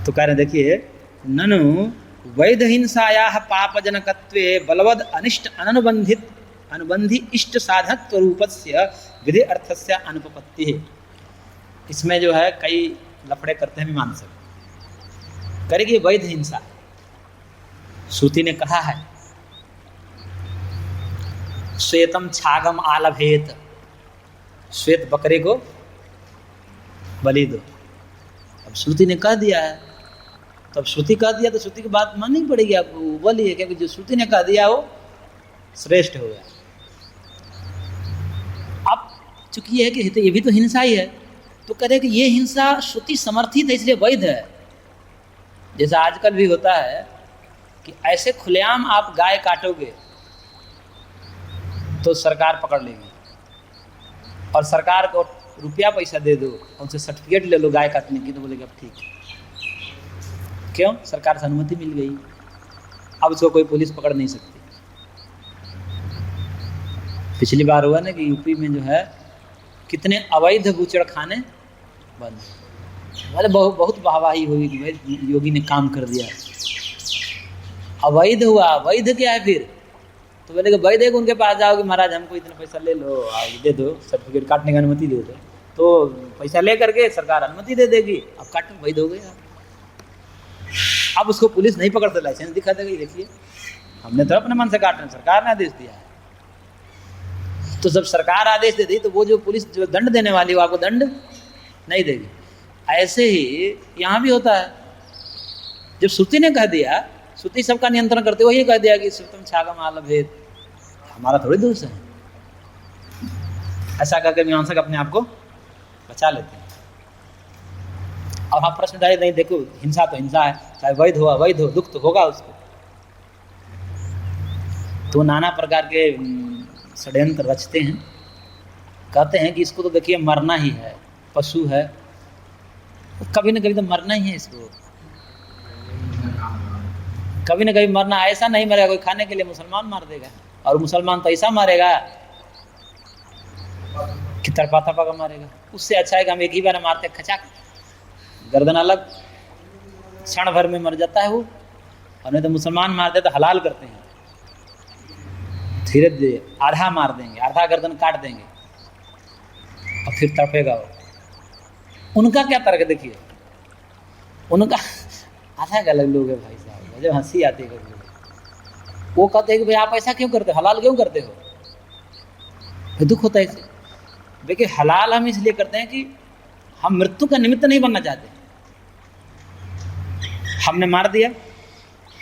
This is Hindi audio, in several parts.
तो कह रहे देखिए, ननु वैध हिंसायाः पापजनकत्वे बलवद अनिष्ट अनुबंधी इष्ट साधकत्व रूपस्य विधि अर्थस्य अनुपपत्ति है। इसमें जो है कई लफड़े करते हैं मीमांसक, करेगी वैध हिंसा। श्रुति ने कहा है श्वेतम छागम आलभेत, श्वेत बकरे को बलि दो। अब श्रुति ने कह दिया है, तो अब श्रुति कह दिया तो श्रुति की बात माननी पड़ेगी आपको, बलि है, क्योंकि जो श्रुति ने कह दिया वो श्रेष्ठ हो गया। अब चूंकि ये है कि ये भी तो हिंसा ही है, तो कह रहे कि ये हिंसा श्रुति समर्थित है इसलिए वैध है। जैसा आजकल भी होता है कि ऐसे खुलेआम आप गाय काटोगे तो सरकार पकड़ लेगी, और सरकार को रुपया पैसा दे दो, उनसे सर्टिफिकेट ले लो गाय काटने की, तो बोलेगा अब ठीक है। क्यों? सरकार से अनुमति मिल गई, अब उसको कोई पुलिस पकड़ नहीं सकती। पिछली बार हुआ ना कि यूपी में जो है कितने अवैध बूचड़ खाने बंद, मतलब बहुत वाहवाही हुई कि भाई योगी ने काम कर दिया। अवैध हुआ, वैध क्या है फिर? तो बोले वैध है कि उनके पास जाओगे, महाराज हमको इतना पैसा ले लो, दे दो, सर्टिफिकेट काटने की अनुमति दे दो, तो पैसा ले करके सरकार अनुमति दे देगी, अब काटो, वैध हो गया। अब उसको पुलिस नहीं पकड़ सकती, लाइसेंस दिखा देगी, देखिए हमने तो अपने मन से काटना, सरकार ने आदेश दिया है। तो जब सरकार आदेश दे दी तो वो जो पुलिस जो दंड देने वाली वो आपको दंड नहीं देगी। ऐसे ही यहाँ भी होता है, जब श्रुति ने कह दिया, श्रुति सबका नियंत्रण करते हुए ये कह दिया कि श्रुतम छागम आलभेत, हमारा थोड़ी दोष है। ऐसा करके मीमांसक अपने आप को बचा लेते हैं। अब आप प्रश्न उठाए, नहीं देखो हिंसा तो हिंसा है, चाहे वैध हो अवैध हो, दुख तो होगा उसको। तो नाना प्रकार के षड्यंत्र रचते हैं, कहते हैं कि इसको तो देखिए मरना ही है, पशु है, कभी न कभी तो मरना ही है इसको, कभी न कभी मरना। ऐसा नहीं मरेगा कोई खाने के लिए मुसलमान मार देगा, और मुसलमान तो ऐसा मारेगा कि तरपा तरपा का मारेगा। उससे अच्छा है कि हम एक ही बार मारते, खचाक गर्दन अलग, क्षण भर में मर जाता है वो। और नहीं तो मुसलमान मारते तो हलाल करते हैं, धीरे धीरे आधा मार देंगे, आधा गर्दन काट देंगे और फिर तड़पेगा वो। उनका क्या तर्क देखिए, उनका आधा अलग लोग है भाई साहब, जब हंसी आती है वो कहते हैं कि भाई आप ऐसा क्यों करते हो, हलाल क्यों करते हो? दुख होता है इसे। देखिए हलाल हम इसलिए करते हैं कि हम मृत्यु का निमित्त नहीं बनना चाहते। हमने मार दिया,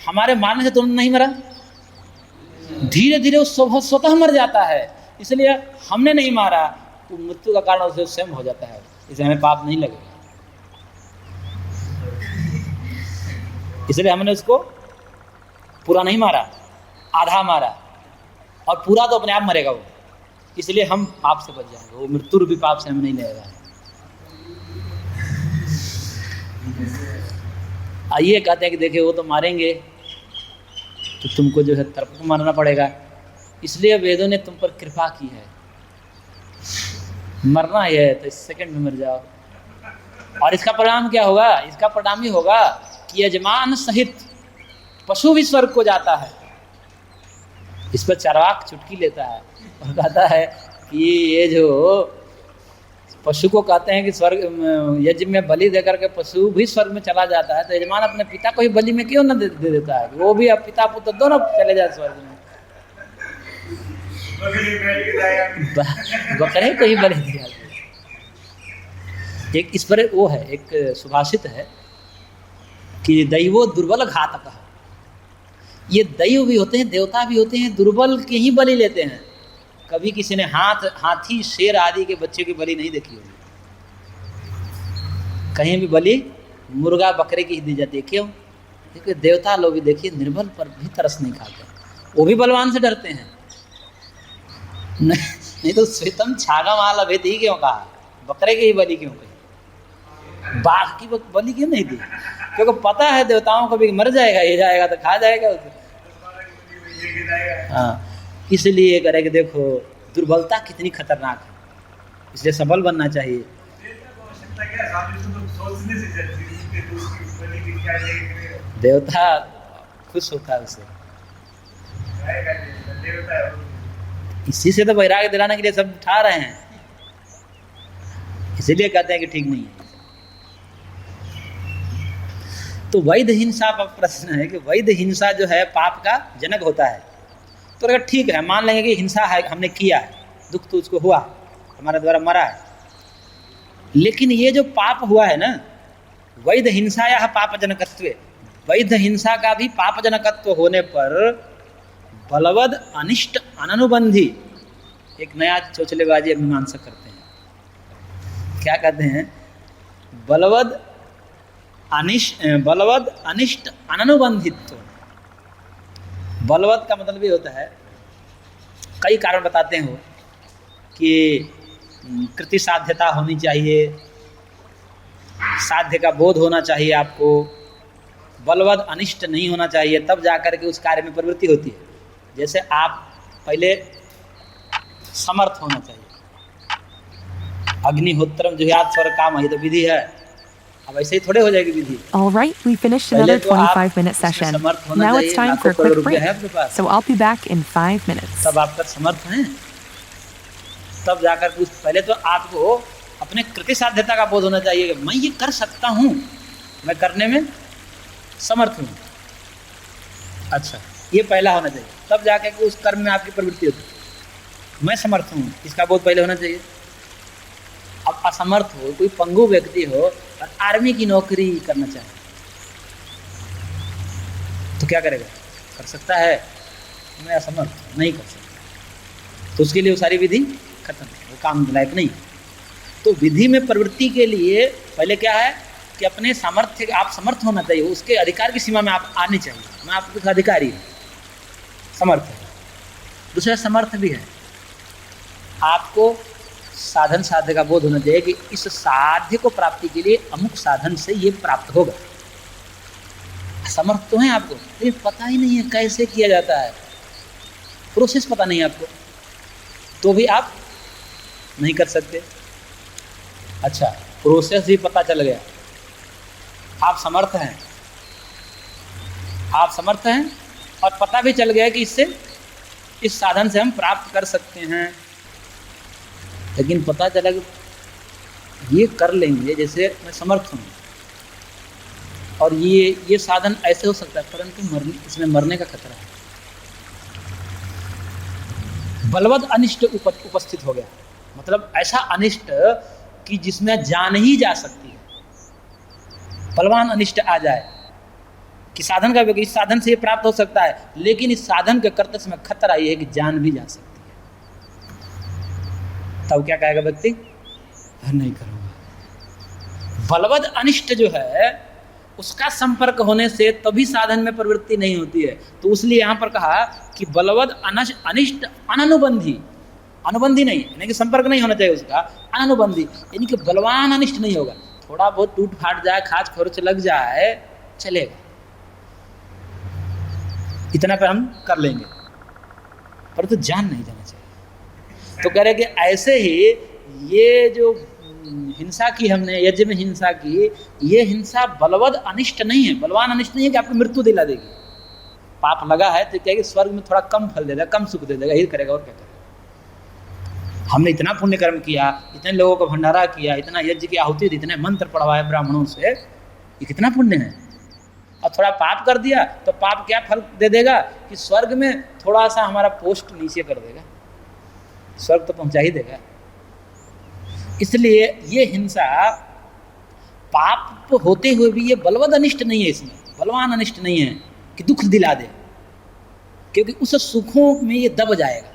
हमारे मारने से तुरंत नहीं मरा, धीरे धीरे वो स्वतः मर जाता है, इसलिए हमने नहीं मारा, तो मृत्यु का कारण उसे स्वयं हो जाता है, इसलिए हमें पाप नहीं लगेगा। इसलिए हमने उसको पूरा नहीं मारा, आधा मारा, और पूरा तो अपने आप मरेगा वो, इसलिए हम पाप से बच जाएंगे, वो मृत्यु रूपी पाप से हमें नहीं लगेगा। आइए कहते हैं कि देखिए वो तो मारेंगे तो तुमको जो है तरफ को मारना पड़ेगा, इसलिए वेदों ने तुम पर कृपा की है, मरना ही है तो इस सेकंड में मर जाओ। और इसका परिणाम क्या होगा? इसका परिणाम ही होगा कि यजमान सहित पशु भी स्वर्ग को जाता है। इस पर चरवाक चुटकी लेता है और कहता है कि ये जो पशु को कहते हैं कि स्वर्ग यज्ञ में बलि देकर के पशु भी स्वर्ग में चला जाता है, तो यजमान अपने पिता को ही बलि में क्यों न दे देता है, वो भी अब पिता पुत्र दोनों चले जाए स्वर्ग में। बकरे को ही बलि दिया। एक इस पर वो है, एक सुभाषित है कि दैवो दुर्बल घातक। ये दैव भी होते हैं, देवता भी होते हैं, दुर्बल के ही बलि लेते हैं। कभी किसी ने हाथी शेर आदि के बच्चे की बलि नहीं देखी होगी, कहीं भी बलि मुर्गा बकरे की ही दी जाती है। क्यों? क्योंकि देवता लोग भी देखिए निर्बल पर भी तरस नहीं खाते, वो भी बलवान से डरते हैं। नहीं तो श्वेतम छागम आलभेत ही क्यों कहा, बकरे की ही बलि क्यों कही, बाघ की बलि क्यों नहीं दी? क्योंकि पता है देवताओं को भी मर जाएगा, ये जाएगा तो खा जाएगा उसे। हाँ, इसलिए करे कि देखो दुर्बलता कितनी खतरनाक है, इसलिए सबल बनना चाहिए। देवता खुश होता है उससे। इसी से तो वैराग्य दिलाने के लिए सब उठा रहे हैं, इसीलिए कहते हैं कि ठीक नहीं है। तो वैध हिंसा पर प्रश्न है कि वैध हिंसा जो है पाप का जनक होता है। तो अगर ठीक है, मान लेंगे कि हिंसा है, हमने किया है, दुख तो उसको हुआ, हमारे द्वारा मरा है, लेकिन ये जो पाप हुआ है ना, वैध हिंसा या पाप जनकत्व, वैध हिंसा का भी पाप जनकत्व होने पर बलवद अनिष्ट अननुबंधी एक नया चौचलेबाजी मीमांसा करते हैं। क्या कहते हैं? बलवद अनिष्ट अननुबंधित्व। बलवद का मतलब ये होता है, कई कारण बताते हो कि कृति साध्यता होनी चाहिए, साध्य का बोध होना चाहिए आपको, बलवद अनिष्ट नहीं होना चाहिए, तब जाकर के उस कार्य में प्रवृत्ति होती है। जैसे आप पहले समर्थ होना चाहिए, अग्निहोत्रम जुह्यात् स्वर्ग काम, ये तो विधि है, अब ऐसे ही थोड़े हो जाएगी विधि। All right, we finished another 25-minute session. Now it's time for a quick break. So I'll be back in 5 minutes. तब आप समर्थ हैं, तब जाकर के पहले तो आपको अपने कृति साध्यता का बोध होना चाहिए कि मैं ये कर सकता हूँ, मैं करने में समर्थ हूँ। अच्छा, ये पहला होना चाहिए, तब जाकर के उस कर्म में आपकी प्रवृत्ति होती है। मैं समर्थ हूँ, इसका बोध पहले होना चाहिए। अब असमर्थ हो, कोई पंगु व्यक्ति हो और आर्मी की नौकरी करना चाहे तो क्या करेगा? कर सकता है? मैं असमर्थ नहीं कर सकता, तो उसके लिए वो सारी विधि खत्म, वो काम लायक नहीं। तो विधि में प्रवृत्ति के लिए पहले क्या है कि अपने सामर्थ्य, आप समर्थ होना चाहिए, उसके अधिकार की सीमा में आप आने चाहिए। मैं आपका अधिकारी हूँ, समर्थ है। दूसरा समर्थ भी है, आपको साधन साध्य का बोध होना चाहिए कि इस साध्य को प्राप्ति के लिए अमुक साधन से ये प्राप्त होगा। समर्थ तो है आपको, लेकिन पता ही नहीं है कैसे किया जाता है, प्रोसेस पता नहीं है आपको, तो भी आप नहीं कर सकते। अच्छा, प्रोसेस भी पता चल गया, आप समर्थ हैं, आप समर्थ हैं और पता भी चल गया कि इससे, इस साधन से हम प्राप्त कर सकते हैं, लेकिन पता चला कि ये कर लेंगे, जैसे मैं समर्थ हूँ और ये साधन ऐसे हो सकता है, परंतु इसमें मरने का खतरा है। बलवद अनिष्ट उपस्थित हो गया, मतलब ऐसा अनिष्ट कि जिसमें जान ही जा सकती है, बलवान अनिष्ट आ जाए कि साधन का, इस साधन से ये प्राप्त हो सकता है, लेकिन इस साधन के करते समय खतरा ये है कि जान भी जा सकती है। तब क्या कहेगा व्यक्ति? नहीं करूँगा। बलवद अनिष्ट जो है उसका संपर्क होने से तभी साधन में प्रवृत्ति नहीं होती है। तो इसलिए यहाँ पर कहा कि बलवद अनिष्ट अननुबंधी, अनुबंधी नहीं, यानी कि संपर्क नहीं होना चाहिए उसका, अननुबंधी, यानी कि बलवान अनिष्ट नहीं होगा। थोड़ा बहुत टूट फाट जाए, खाज खरोच लग जाए, चलेगा, इतना पर हम कर लेंगे, पर तो जान नहीं जाना चाहिए। तो कह रहे कि ऐसे ही ये जो हिंसा की हमने, यज्ञ में हिंसा की, ये हिंसा बलवद अनिष्ट नहीं है, बलवान अनिष्ट नहीं है कि आपको मृत्यु दिला देगी। पाप लगा है तो कहेगी स्वर्ग में थोड़ा कम फल दे देगा, कम सुख दे देगा, यही करेगा और क्या करेगा। हमने इतना पुण्य कर्म किया, इतने लोगों को भंडारा किया, इतना यज्ञ की आहुति दी, इतने मंत्र पढ़वाए ब्राह्मणों से, ये कितना पुण्य है। और थोड़ा पाप कर दिया तो पाप क्या फल दे देगा कि स्वर्ग में थोड़ा सा हमारा पोस्ट नीचे कर देगा, स्वर्ग तो पहुंचा ही देगा। इसलिए ये हिंसा पाप होते हुए भी ये बलवद अनिष्ट नहीं है, इसमें बलवान अनिष्ट नहीं है कि दुख दिला दे, क्योंकि उस सुखों में ये दब जाएगा।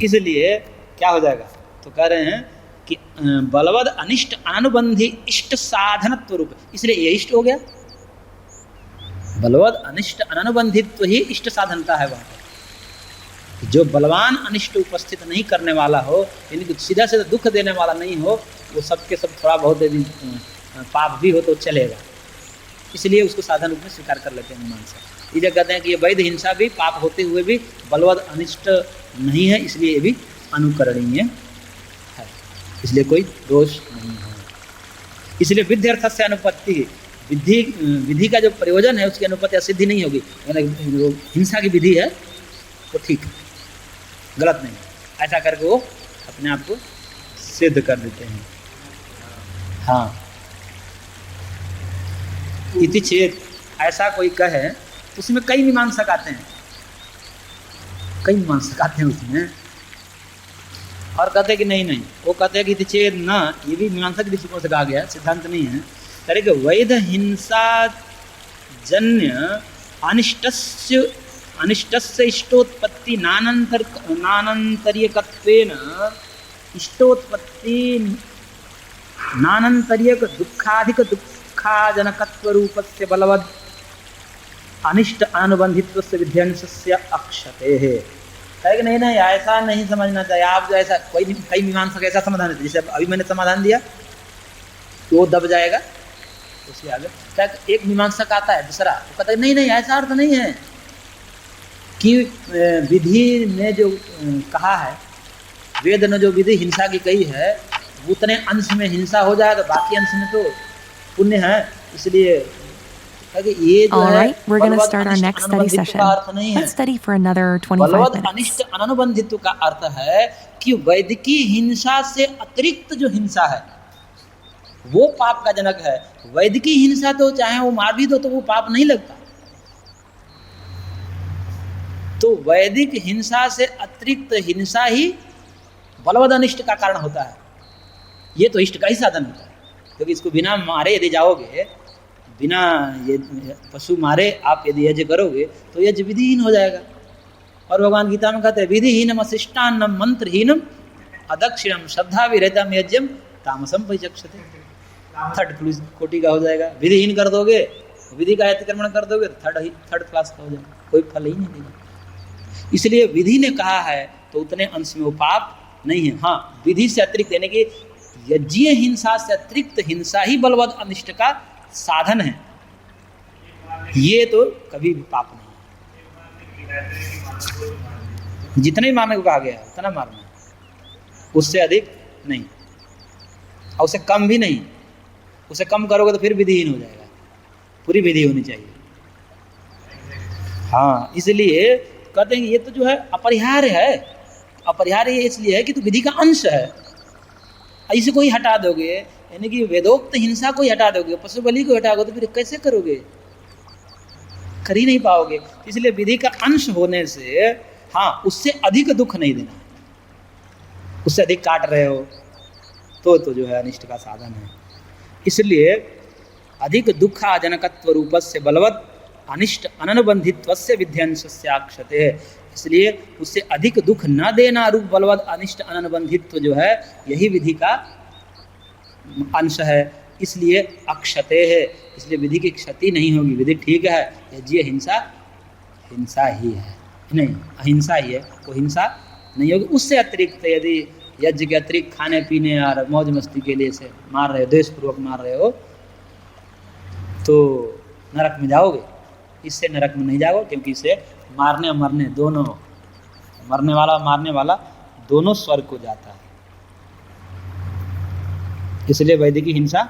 इसलिए क्या हो जाएगा? तो कह रहे हैं कि बलवद अनिष्ट अनुबंधी इष्ट साधनत्व रूप, इसलिए ये इष्ट हो गया। बलवद अनिष्ट अनुबंधित्व ही इष्ट साधनता है वहाँ पर। जो बलवान अनिष्ट उपस्थित नहीं करने वाला हो, यानी कि सीधा सीधा दुख देने वाला नहीं हो, वो सबके सब थोड़ा बहुत यदि पाप भी हो तो चलेगा, इसलिए उसको साधन रूप में स्वीकार कर लेते हैं मीमांसा। ये कहते हैं कि ये वैध हिंसा भी पाप होते हुए भी बलवद अनिष्ट नहीं है, इसलिए ये भी अनुकरणीय है, इसलिए कोई दोष नहीं है। इसलिए विधि अर्थ से अनुपत्ति, विधि का जो प्रयोजन है उसकी अनुपत्ति या सिद्धि नहीं होगी। जो हिंसा की विधि है वो ठीक है, गलत नहीं, ऐसा करके वो अपने आप को सिद्ध कर देते हैं। हाँ, इति चेत, ऐसा कोई कहे तो उसमें कई मीमांसक आते हैं, कई मीमांसक आते हैं उसमें, और कहते हैं कि नहीं नहीं, वो कहते हैं कि इति चेत न, ये भी मीमांसक दृष्टिकोण से कहा गया, सिद्धांत नहीं है। करे कि वैध हिंसा जन्य अनिष्टस्य इष्टोत्पत्ति नानंतर्यकत्वेन इष्टोत्पत्ति नानंतर्यक दुःखाधिक दुःखाजनकत्व रूपस्य बलवद अनिष्ट अनुबंधित्वस्य विध्यंसस्य अक्षते है। कि नहीं नहीं, ऐसा नहीं समझना चाहिए आप, जो ऐसा कई मीमांसक ऐसा समाधान देते, जैसे अभी मैंने समाधान दिया तो वो दब जाएगा, उसके आगे क्या एक मीमांसक आता है दूसरा, वो कहता है नहीं नहीं, ऐसा अर्थ नहीं है कि विधि ने जो कहा है, वेद ने जो विधि हिंसा की कही है उतने अंश में हिंसा हो जाए तो बाकी अंश में तो पुण्य है, इसलिए ये जो है we're going to start our next study session. Let's study for another 25 minutes. अनिष्ट अनुबंधित्व का अर्थ है कि वैदिकी हिंसा से अतिरिक्त जो हिंसा है वो पाप का जनक है। वैदिकी हिंसा तो चाहे वो मार भी दो तो वो पाप नहीं लगता, तो वैदिक हिंसा से अतिरिक्त हिंसा ही बलवद अनिष्ट का कारण होता है। ये तो इष्ट का ही साधन होता है, क्योंकि इसको बिना मारे यदि जाओगे, बिना ये पशु मारे आप यदि यज्ञ करोगे तो यज्ञ विधिहीन हो जाएगा। और भगवान गीता में कहते हैं विधिहीनम अशिष्टान्नम मंत्रहीनम अदक्षिणम श्रद्धा विरहितम यज्ञम तामसम परिचक्षते। थर्ड कोटि का हो जाएगा। विधिहीन कर दोगे, विधि का अतिक्रमण कर दोगे तो थर्ड क्लास का हो जाएगा, कोई फल ही नहीं देगा। इसलिए विधि ने कहा है तो उतने अंश में वो पाप नहीं है। हाँ, विधि से अतिरिक्त यानी कि यज्ञीय हिंसा से अतिरिक्त हिंसा ही बलवद अनिष्ट का साधन है, ये तो कभी भी पाप नहीं है। जितना ही मारने को कहा गया है उतना मारना, उससे अधिक नहीं और उससे कम भी नहीं। उसे कम करोगे तो फिर विधिहीन हो जाएगा, पूरी विधि होनी चाहिए। हाँ, इसलिए कहते हैं ये तो जो है अपरिहार्य है। अपरिहार्य इसलिए है कि तो विधि का अंश है, इसे कोई हटा दोगे, यानी कि वेदोक्त हिंसा को ही हटा दोगे, पशु बलि को हटा दोगे तो फिर कैसे करोगे, कर ही नहीं पाओगे। इसलिए विधि का अंश होने से हाँ, उससे अधिक दुख नहीं देना, उससे अधिक काट रहे हो तो जो है अनिष्ट का साधन है। इसलिए अधिक दुःखाजनकत्व रूपस्य बलवत् अनिष्ट अननुबंधित्वस्य विध्यंसस्य अक्षते है। इसलिए उससे अधिक दुख न देना रूप बलवत् अनिष्ट अननुबंधित्व जो है यही विधि का अंश है, इसलिए अक्षते है। इसलिए विधि की क्षति नहीं होगी, विधि ठीक है। यज्ञीय हिंसा हिंसा ही है, नहीं अहिंसा ही है, वो हिंसा नहीं होगी। उससे अतिरिक्त यदि यज्ञ के अतिरिक्त खाने पीने और मौज मस्ती के लिए से मार रहे हो, देशपूर्वक मार रहे हो, तो नरक में जाओगे। इससे नरक में नहीं जाओगे, क्योंकि इससे मारने और मरने दोनों, मरने वाला मारने वाला दोनों स्वर्ग को जाता है। इसलिए वैदिकी हिंसा